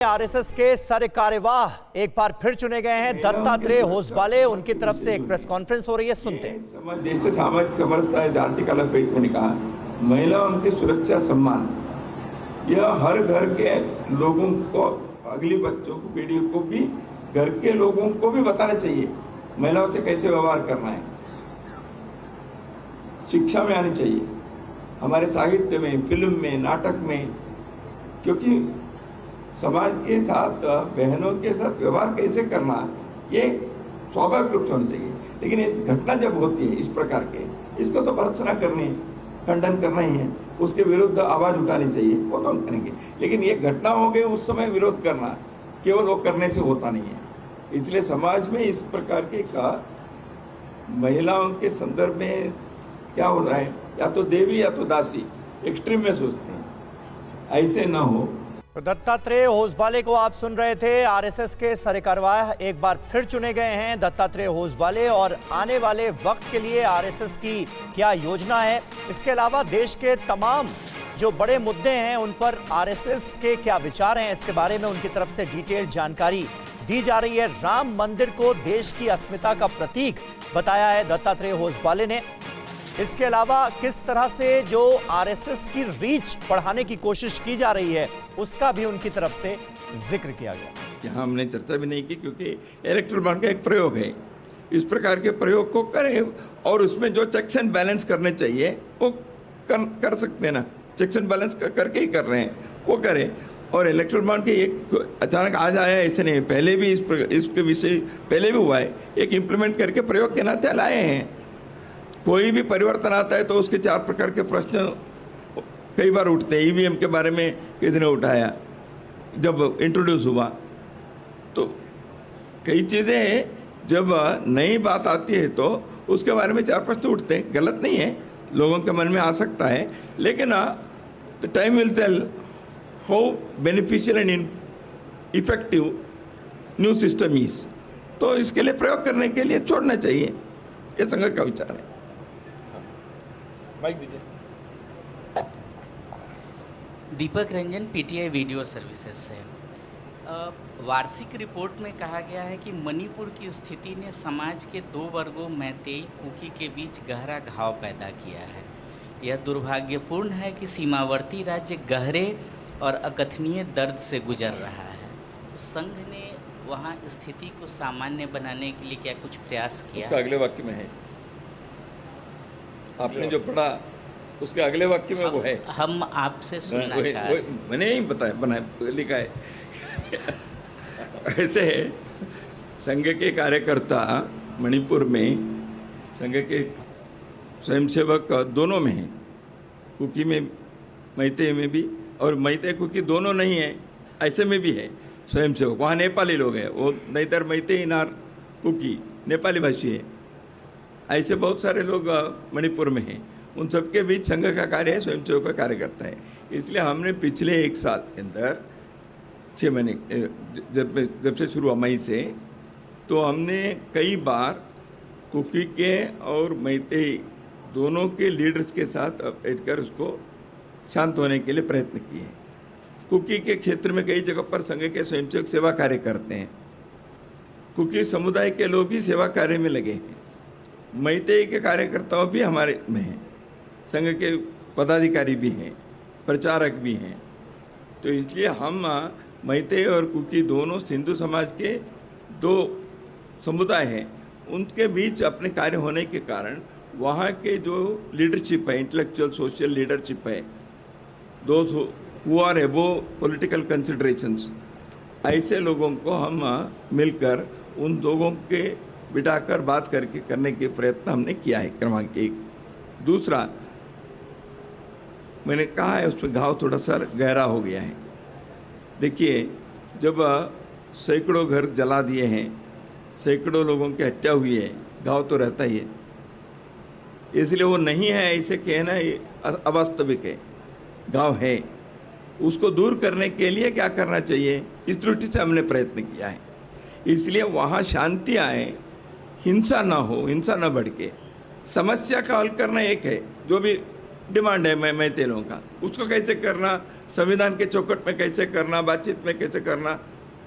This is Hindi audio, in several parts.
आरएसएस के सर कार्यवाह एक बार फिर चुने गए हैं दत्तात्रेय होसबाले। उनकी तरफ से एक प्रेस कॉन्फ्रेंस हो रही है, सुनते हैं। जैसे सामाजिक समरसता है, जाति का अलग मैंने कहा, महिलाओं की सुरक्षा सम्मान, यह हर घर के लोगों को, अगली बच्चों को, पीढ़ियों को भी, घर के लोगों को भी बताना चाहिए महिलाओं से कैसे व्यवहार करना है। शिक्षा में आनी चाहिए, हमारे साहित्य में, फिल्म में, नाटक में, क्योंकि समाज के साथ, बहनों के साथ व्यवहार कैसे करना ये स्वाभाविक रूप से होना चाहिए। लेकिन ये घटना जब होती है इस प्रकार के, इसको तो भर्त्सना करनी है, खंडन करना ही है, उसके विरुद्ध आवाज उठानी चाहिए, वो तो हम करेंगे। लेकिन ये घटना हो गई, उस समय विरोध करना केवल वो करने से होता नहीं है। इसलिए समाज में इस प्रकार के का महिलाओं के संदर्भ में क्या हो रहा है, या तो देवी या तो दासी, एक्सट्रीम में सोचते हैं, ऐसे ना हो। तो दत्तात्रेय होसबाले को आप सुन रहे थे। आरएसएस के सरकारवाह एक बार फिर चुने गए हैं दत्तात्रेय होसबाले, और आने वाले वक्त के लिए आरएसएस की क्या योजना है, इसके अलावा देश के तमाम जो बड़े मुद्दे हैं उन पर आरएसएस के क्या विचार हैं, इसके बारे में उनकी तरफ से डिटेल जानकारी दी जा रही है। राम मंदिर को देश की अस्मिता का प्रतीक बताया है दत्तात्रेय होसबाले ने। इसके अलावा किस तरह से जो आरएसएस की रीच बढ़ाने की कोशिश की जा रही है उसका भी उनकी तरफ से जिक्र किया गया। यहाँ हमने चर्चा भी नहीं की, क्योंकि इलेक्ट्रल बॉन्ड का एक प्रयोग है, इस प्रकार के प्रयोग को करें और उसमें जो चेक्स एंड बैलेंस करने चाहिए वो कर सकते हैं ना, चेक्स एंड बैलेंस करके ही कर रहे हैं, वो करें। और इलेक्ट्रल बॉन्ड के एक अचानक आज आया ऐसे नहीं, पहले भी इसके विषय पहले भी हुआ है, एक इम्प्लीमेंट करके प्रयोग के नाते लाए हैं। कोई भी परिवर्तन आता है तो उसके 4 प्रकार के प्रश्न कई बार उठते हैं। ईवीएम के बारे में किसी ने उठाया जब इंट्रोड्यूस हुआ, तो कई चीज़ें जब नई बात आती है तो उसके बारे में 4 प्रश्न उठते हैं। गलत नहीं है, लोगों के मन में आ सकता है, लेकिन the time will tell how beneficial and effective new system is. तो इसके लिए प्रयोग करने के लिए छोड़ना चाहिए, ये संघ का विचार है। माइक दीजिए। Deepak Ranjan, PTI video services से। वार्षिक रिपोर्ट में कहा गया है कि मणिपुर की स्थिति ने समाज के 2 वर्गों मैतेई कुकी के बीच गहरा घाव पैदा किया है। यह दुर्भाग्यपूर्ण है कि सीमावर्ती राज्य गहरे और अकथनीय दर्द से गुजर रहा है। उस संघ ने वहाँ स्थिति को सामान्य बनाने के लिए क्या कुछ प्रयास किया? उसका अगले वाक्य में है, आपने जो पढ़ा उसके अगले वाक्य में वो है। हम आपसे सुनना चाह रहे हैं। मैंने ही बताया, लिखा है। ऐसे संघ के कार्यकर्ता मणिपुर में, संघ के स्वयंसेवक दोनों में हैं, कुकी में, मैतेई में भी, और मैतेई कुकी दोनों नहीं है, ऐसे में भी है स्वयंसेवक। वहाँ नेपाली लोग हैं, वो नैतर मैतेई नार कुकी नेपाली भाषी है। ऐसे बहुत सारे लोग मणिपुर में हैं, उन सबके बीच संघ का कार्य है, स्वयंसेवक का कार्य करता है। इसलिए हमने पिछले 1 साल के अंदर 6 महीने जब से शुरू हुआ मई से, तो हमने कई बार कुकी के और मैतेई दोनों के लीडर्स के साथ बैठकर उसको शांत होने के लिए प्रयत्न किए। कुकी के क्षेत्र में कई जगह पर संघ के स्वयंसेवक सेवा कार्य करते हैं, कुकी समुदाय के लोग भी सेवा कार्य में लगे हैं। मैतेई के कार्यकर्ताओं भी हमारे में हैं, संघ के पदाधिकारी भी हैं, प्रचारक भी हैं। तो इसलिए हम मैतेई और कुकी दोनों सिंधु समाज के 2 समुदाय हैं, उनके बीच अपने कार्य होने के कारण वहाँ के जो लीडरशिप है, इंटेलेक्चुअल सोशल लीडरशिप है, those who are above political considerations, ऐसे लोगों को हम मिलकर उन लोगों के बिठाकर बात करके करने के प्रयत्न हमने किया है, क्रमांक 1। दूसरा, मैंने कहा है उसमें घाव थोड़ा सा गहरा हो गया है। देखिए, जब सैकड़ों घर जला दिए हैं, सैकड़ों लोगों की हत्या हुई है, घाव तो रहता ही है। इसलिए वो नहीं है ऐसे कहना ये अवास्तविक है, घाव है। उसको दूर करने के लिए क्या करना चाहिए, इस दृष्टि से हमने प्रयत्न किया है। इसलिए वहाँ शांति आए, हिंसा ना हो, हिंसा ना बढ़ के समस्या का हल करना एक है, जो भी डिमांड है मैतेई लोगों का, उसको कैसे करना, संविधान के चौखट में कैसे करना, बातचीत में कैसे करना,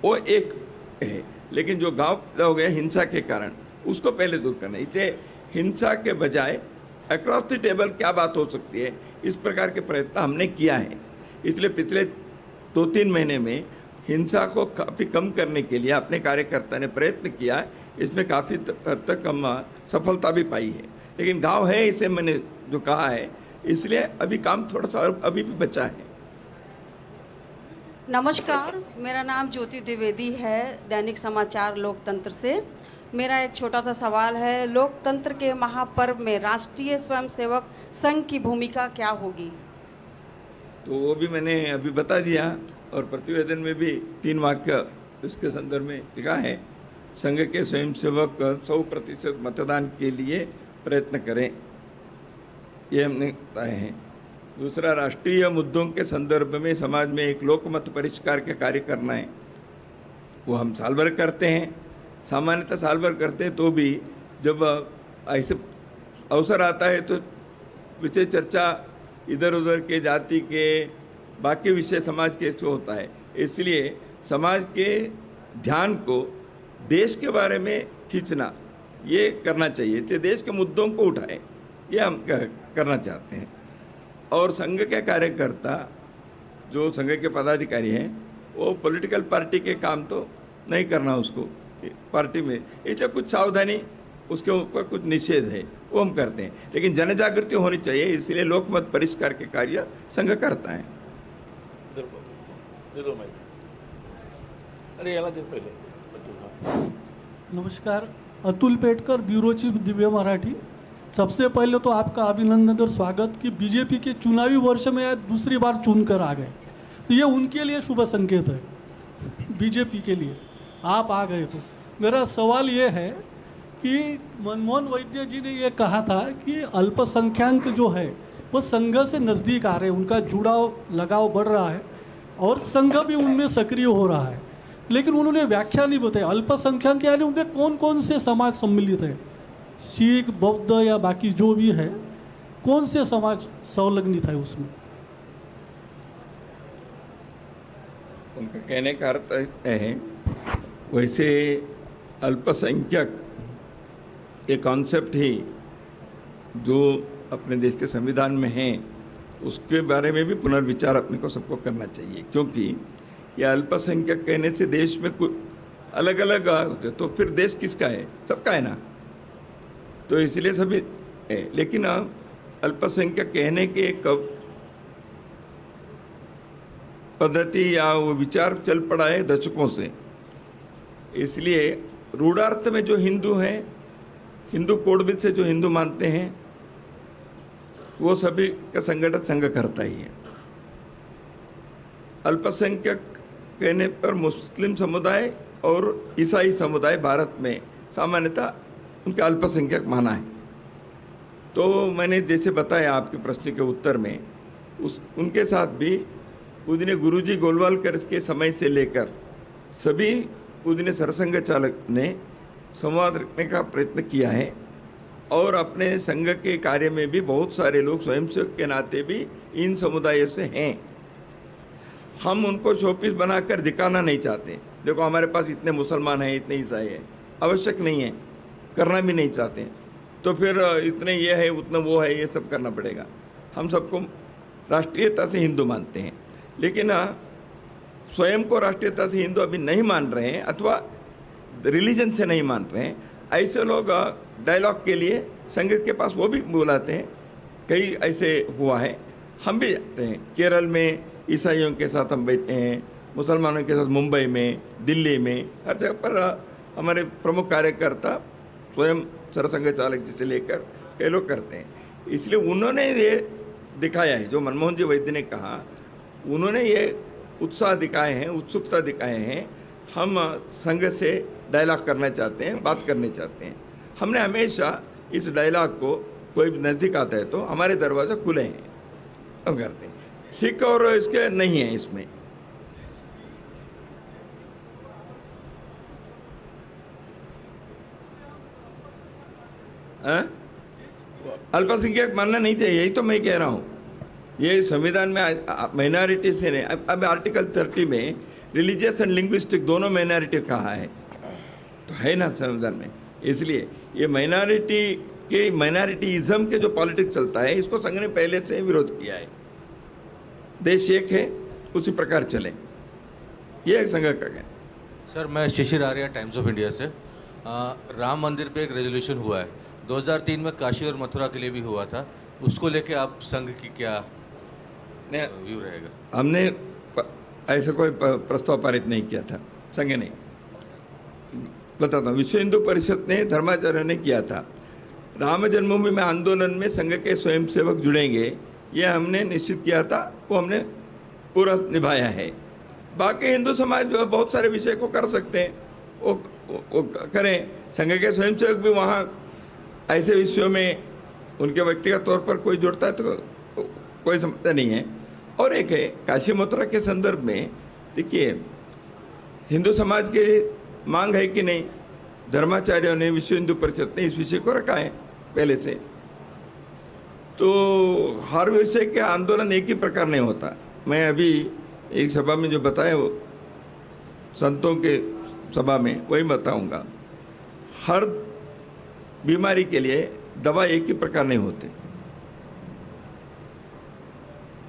वो एक है। लेकिन जो गांव पैदा हो गया हिंसा के कारण, उसको पहले दूर करना। इसे हिंसा के बजाय अक्रॉस द टेबल क्या बात हो सकती है, इस प्रकार के प्रयत्न हमने किया है। इसलिए पिछले 2-3 महीने में हिंसा को काफ़ी कम करने के लिए अपने कार्यकर्ता ने प्रयत्न किया है। इसमें काफ़ी हद तक हम सफलता भी पाई है। लेकिन गांव है, इसे मैंने जो कहा है, इसलिए अभी काम थोड़ा सा अभी भी बचा है। नमस्कार, मेरा नाम ज्योति द्विवेदी है, दैनिक समाचार लोकतंत्र से। मेरा एक छोटा सा सवाल है, लोकतंत्र के महापर्व में राष्ट्रीय स्वयंसेवक संघ की भूमिका क्या होगी? तो वो भी मैंने अभी बता दिया, और प्रतिवेदन में भी 3 वाक्य उसके संदर्भ में लिखा है। संघ के स्वयंसेवक 100% मतदान के लिए प्रयत्न करें, ये हमने बताए हैं। दूसरा, राष्ट्रीय मुद्दों के संदर्भ में समाज में एक लोकमत परिष्कार के कार्य करना है। वो हम साल भर करते हैं, सामान्यतः साल भर करते हैं, तो भी जब ऐसे अवसर आता है तो विषय चर्चा इधर उधर के जाति के बाकी विषय समाज के से होता है। इसलिए समाज के ध्यान को देश के बारे में खींचना, ये करना चाहिए। इसलिए देश के मुद्दों को उठाएं, ये हम करना चाहते हैं। और संघ के कार्यकर्ता, जो संघ के पदाधिकारी हैं, वो पॉलिटिकल पार्टी के काम तो नहीं करना उसको पार्टी में, इसलिए कुछ सावधानी, उसके ऊपर कुछ निषेध है, वो हम करते हैं। लेकिन जन जागृति होनी चाहिए, इसलिए लोकमत परिष्कार के कार्य संघ करता है। इधर को दे दो माइक। अरे याला दे पहिले। नमस्कार, अतुल पेटकर, ब्यूरो चीफ दिव्य मराठी। सबसे पहले तो आपका अभिनंदन और स्वागत कि बीजेपी के चुनावी वर्ष में आज दूसरी बार चुनकर आ गए, तो ये उनके लिए शुभ संकेत है। बीजेपी के लिए आप आ गए। तो मेरा सवाल ये है कि मनमोहन वैद्य जी ने ये कहा था कि अल्पसंख्याक जो है वो संघ से नज़दीक आ रहे हैं, उनका जुड़ाव लगाव बढ़ रहा है और संघ भी उनमें सक्रिय हो रहा है। लेकिन उन्होंने व्याख्या नहीं बताई अल्पसंख्यक यानी उनमें कौन कौन से समाज सम्मिलित है, सिख, बौद्ध या बाकी जो भी है, कौन से समाज संलग्नित है उसमें? उनका कहने का अर्थ है, वैसे अल्पसंख्यक एक कॉन्सेप्ट ही जो अपने देश के संविधान में है, उसके बारे में भी पुनर्विचार अपने को सबको करना चाहिए। क्योंकि यह अल्पसंख्यक कहने से देश में कुछ अलग अलग होते, तो फिर देश किसका है? सबका है ना। तो इसलिए सभी है। लेकिन अल्पसंख्यक कहने के एक पद्धति या वो विचार चल पड़ा है दशकों से। इसलिए रूढ़ार्थ में जो हिंदू हैं, हिंदू कोड बिल से जो हिंदू मानते हैं, वो सभी का संगठन संघ करता ही है। अल्पसंख्यक कहने पर मुस्लिम समुदाय और ईसाई समुदाय भारत में सामान्यतः उनके अल्पसंख्यक माना है। तो मैंने जैसे बताया आपके प्रश्न के उत्तर में, उनके साथ भी पूजनीय गुरुजी गोलवालकर के समय से लेकर सभी पूजनीय सरसंघ चालक ने संवाद रखने का प्रयत्न किया है। और अपने संघ के कार्य में भी बहुत सारे लोग स्वयंसेवक के नाते भी इन समुदायों से हैं। हम उनको शोपीस बनाकर दिखाना नहीं चाहते, देखो हमारे पास इतने मुसलमान हैं, इतने ईसाई हैं, आवश्यक नहीं है, करना भी नहीं चाहते। तो फिर इतने ये है, उतना वो है, ये सब करना पड़ेगा। हम सबको राष्ट्रीयता से हिंदू मानते हैं, लेकिन स्वयं को राष्ट्रीयता से हिंदू अभी नहीं मान रहे हैं, अथवा रिलीजन से नहीं मान रहे हैं। ऐसे लोग डायलॉग के लिए संघ के पास वो भी बुलाते हैं। कई ऐसे हुआ है, हम भी जाते हैं। केरल में ईसाइयों के साथ हम बैठे हैं, मुसलमानों के साथ मुंबई में, दिल्ली में, हर जगह पर हमारे प्रमुख कार्यकर्ता स्वयं सरसंघ चालक जी से लेकर कई लोग करते हैं। इसलिए उन्होंने ये दिखाया है, जो मनमोहन जी वैद्य ने कहा, उन्होंने ये उत्साह दिखाए हैं, उत्सुकता दिखाए हैं। हम संघ से डायलॉग करना चाहते हैं, बात करना चाहते हैं। हमने हमेशा इस डायलॉग को, कोई नज़दीक आता है तो हमारे दरवाजे खुले हैं, हम करते हैं। सिख और इसके नहीं है इसमें। अल्पसंख्यक मानना नहीं चाहिए, यही तो मैं कह रहा हूँ। ये संविधान में माइनॉरिटी से नहीं, अब आर्टिकल 30 में रिलीजियस एंड लिंग्विस्टिक दोनों माइनॉरिटी कहा है, तो है ना संविधान में। इसलिए ये माइनॉरिटीज़म के जो पॉलिटिक्स चलता है, इसको संघ ने पहले से विरोध किया है। देश एक है, उसी प्रकार चले, ये एक संघ का कहना। सर, मैं शिशिर आर्या, टाइम्स ऑफ इंडिया से। राम मंदिर पे एक रेजोल्यूशन हुआ है, 2003 में काशी और मथुरा के लिए भी हुआ था, उसको लेके आप संघ की क्या व्यू रहेगा? हमने ऐसा कोई प्रस्ताव पारित नहीं किया था, संघ ने। बताता हूँ, विश्व हिंदू परिषद ने, धर्माचार्य ने किया था। राम जन्मभूमि में आंदोलन में संघ के स्वयंसेवक जुड़ेंगे, ये हमने निश्चित किया था, वो हमने पूरा निभाया है। बाकी हिंदू समाज जो है बहुत सारे विषय को कर सकते हैं, वो करें। संघ के स्वयंसेवक भी वहाँ ऐसे विषयों में उनके व्यक्तिगत तौर पर कोई जुड़ता है तो कोई समस्या नहीं है। और एक है काशी मथुरा के संदर्भ में, देखिए हिंदू समाज के मांग है कि नहीं, धर्माचार्यों ने, विश्व हिंदू परिषद ने इस विषय को रखा है पहले से। तो हर विषय के आंदोलन एक ही प्रकार नहीं होता। मैं अभी एक सभा में जो बताया, वो संतों के सभा में वही बताऊंगा। हर बीमारी के लिए दवा एक ही प्रकार नहीं होती,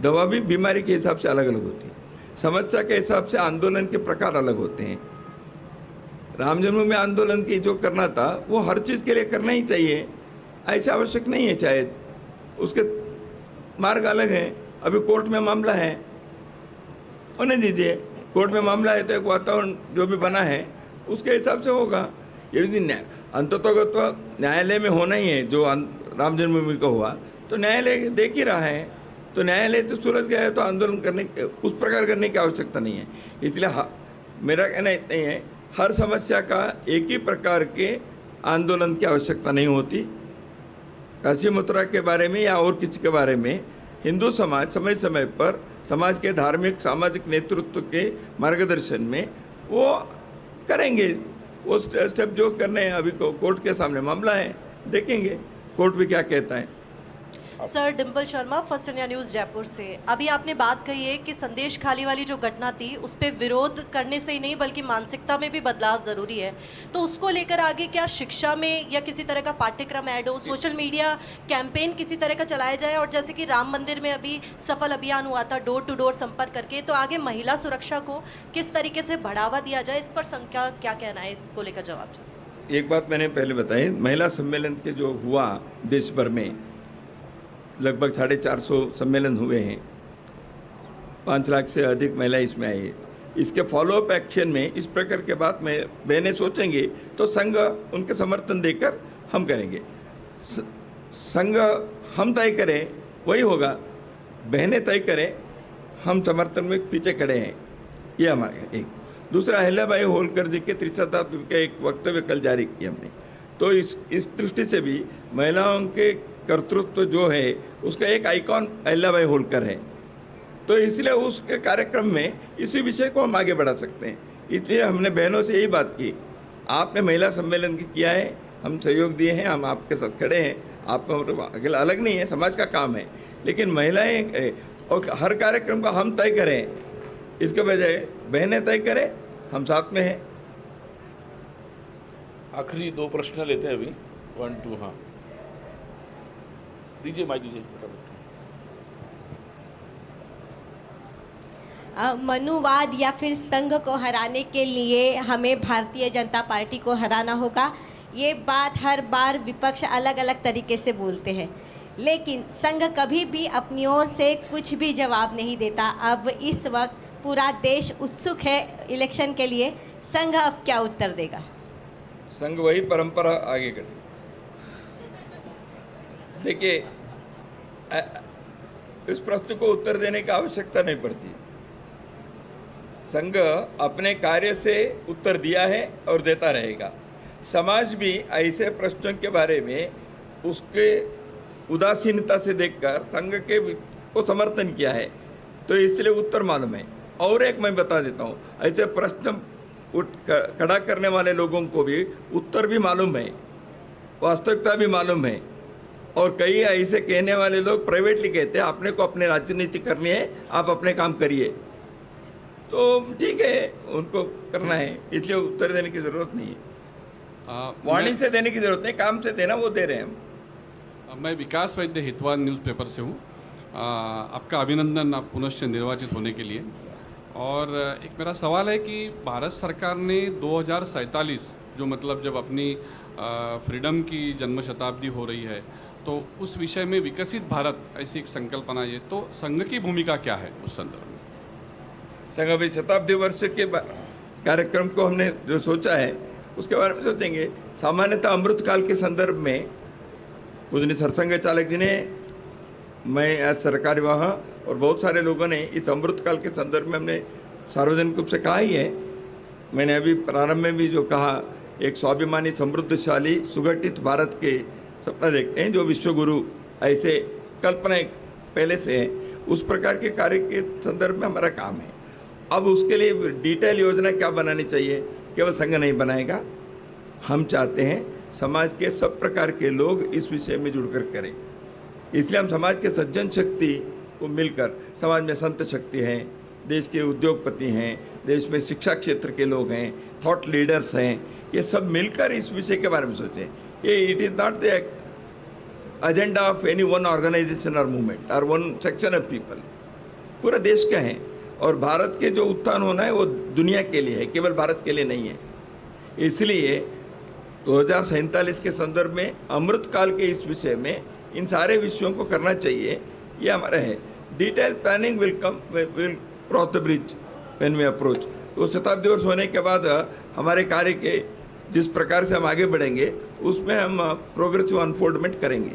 दवा भी बीमारी के हिसाब से अलग अलग होती है, समस्या के हिसाब से आंदोलन के प्रकार अलग होते हैं। राम जन्मभूमि में आंदोलन की जो करना था, वो हर चीज़ के लिए करना ही चाहिए, ऐसा आवश्यक नहीं है। शायद उसके मार्ग अलग हैं। अभी कोर्ट में मामला है, होने दीजिए। कोर्ट में मामला है तो एक वातावरण जो भी बना है उसके हिसाब से होगा। यदि अंततः न्यायालय में होना ही है, जो राम जन्मभूमि का हुआ, तो न्यायालय देख ही रहा है, तो न्यायालय तो सुलझ गया है, तो आंदोलन करने उस प्रकार करने की आवश्यकता नहीं है। इसलिए मेरा कहना इतना ही है, हर समस्या का एक ही प्रकार के आंदोलन की आवश्यकता नहीं होती। काशी मथुरा के बारे में या और किसी के बारे में हिंदू समाज समय समय पर समाज के धार्मिक सामाजिक नेतृत्व के मार्गदर्शन में वो करेंगे। वो स्टेप जो करने हैं, अभी कोर्ट के सामने मामला है, देखेंगे कोर्ट भी क्या कहता है। Sir, Dimple Sharma, first India news Jaipur से। अभी आपने बात कही है कि संदेश खाली वाली जो घटना थी उस पर विरोध करने से ही नहीं बल्कि मानसिकता में भी बदलाव ज़रूरी है, तो उसको लेकर आगे क्या शिक्षा में या किसी तरह का पाठ्यक्रम ऐड हो, सोशल मीडिया कैंपेन किसी तरह का चलाया जाए? और जैसे कि राम मंदिर में अभी सफल अभियान हुआ था डोर टू डोर संपर्क करके, तो आगे महिला सुरक्षा को किस तरीके से बढ़ावा दिया जाए, इस पर संघ का क्या कहना है, इसको लेकर जवाब चाहिए। एक बात मैंने पहले बताई, महिला सम्मेलन के जो हुआ देश भर में, लगभग 450 सम्मेलन हुए हैं, 5 लाख से अधिक महिलाएं इसमें आई। इसके फॉलोअप एक्शन में इस प्रकार के बात में बहनें सोचेंगे तो संघ उनके समर्थन देकर हम करेंगे। संघ हम तय करें वही होगा, बहनें तय करें, हम समर्थन में पीछे खड़े हैं, ये हमारा एक। दूसरा, अहिल्याबाई होलकर जी के त्रिशताब्दी का एक वक्तव्य कल जारी किया हमने, तो इस दृष्टि से भी महिलाओं के कर्तृत्व जो है उसका एक आइकॉन अहिल्याबाई होलकर है, तो इसलिए उसके कार्यक्रम में इसी विषय को हम आगे बढ़ा सकते हैं। इसलिए हमने बहनों से यही बात की, आपने महिला सम्मेलन किया है, हम सहयोग दिए हैं, हम आपके साथ खड़े हैं, आप अकेला अलग नहीं है, समाज का काम है, लेकिन महिलाएं और हर कार्यक्रम का हम तय करें, इसके बजाय बहनें तय करें, हम साथ में हैं। आखिरी 2 प्रश्न लेते हैं अभी, 1 2। हाँ दीजिए, माइक दीजिए। मनुवाद या फिर संघ को हराने के लिए हमें भारतीय जनता पार्टी को हराना होगा, ये बात हर बार विपक्ष अलग अलग तरीके से बोलते हैं, लेकिन संघ कभी भी अपनी ओर से कुछ भी जवाब नहीं देता। अब इस वक्त पूरा देश उत्सुक है इलेक्शन के लिए, संघ अब क्या उत्तर देगा? संघ वही परंपरा आगे करे। देखिए, इस प्रश्न को उत्तर देने की आवश्यकता नहीं पड़ती। संघ अपने कार्य से उत्तर दिया है और देता रहेगा। समाज भी ऐसे प्रश्नों के बारे में उसके उदासीनता से देखकर संघ के को समर्थन किया है, तो इसलिए उत्तर मालूम है। और एक मैं बता देता हूँ, ऐसे प्रश्न खड़ा करने वाले लोगों को भी उत्तर भी मालूम है, वास्तविकता भी मालूम है, और कई ऐसे कहने वाले लोग प्राइवेटली कहते हैं आपने को अपने राजनीति करनी है, आप अपने काम करिए। तो ठीक है, उनको करना है, इसलिए उत्तर देने की जरूरत नहीं है। वाणी से देने की जरूरत नहीं, काम से देना वो दे रहे हैं हम। मैं विकास वैद्य हितवान न्यूज़पेपर से हूँ। आपका अभिनंदन, आप पुनश्च निर्वाचित होने के लिए। और एक मेरा सवाल है कि भारत सरकार ने 2047 जो मतलब जब अपनी फ्रीडम की जन्म शताब्दी हो रही है, तो उस विषय में विकसित भारत ऐसी एक संकल्पना है, तो संघ की भूमिका क्या है उस संदर्भ में? संघ अभी शताब्दी वर्ष के कार्यक्रम को हमने जो सोचा है उसके बारे में सोचेंगे। सामान्यतः अमृत काल के संदर्भ में पूजनीय सरसंघ चालक जी ने, मैं आज सरकारी वहाँ और बहुत सारे लोगों ने इस अमृत काल के संदर्भ में हमने सार्वजनिक रूप से कहा ही है। मैंने अभी प्रारंभ में भी जो कहा, एक स्वाभिमानी समृद्धशाली सुगठित भारत के सपना देखते हैं, जो विश्वगुरु ऐसे कल्पना पहले से है, उस प्रकार के कार्य के संदर्भ में हमारा काम है। अब उसके लिए डिटेल योजना क्या बनानी चाहिए, केवल संघ नहीं बनाएगा। हम चाहते हैं समाज के सब प्रकार के लोग इस विषय में जुड़कर करें। इसलिए हम समाज के सज्जन शक्ति को मिलकर, समाज में संत शक्ति हैं, देश के उद्योगपति हैं, देश में शिक्षा क्षेत्र के लोग हैं, थॉट लीडर्स हैं, ये सब मिलकर इस विषय के बारे में सोचें। ये it is not the agenda of any one organisation और मूवमेंट और वन सेक्शन ऑफ पीपल, पूरा देश का है। और भारत के जो उत्थान होना है वो दुनिया के लिए है, केवल भारत के लिए नहीं है। इसलिए 2047 के संदर्भ में अमृत काल के इस विषय में इन सारे विषयों को करना चाहिए, ये हमारा है। Detail planning will cross the bridge when we approach. तो शताब्दी वर्ष होने के बाद हमारे कार्य के जिस प्रकार से हम आगे बढ़ेंगे उसमें हम प्रोग्रेसिव अनफोल्डमेंट करेंगे।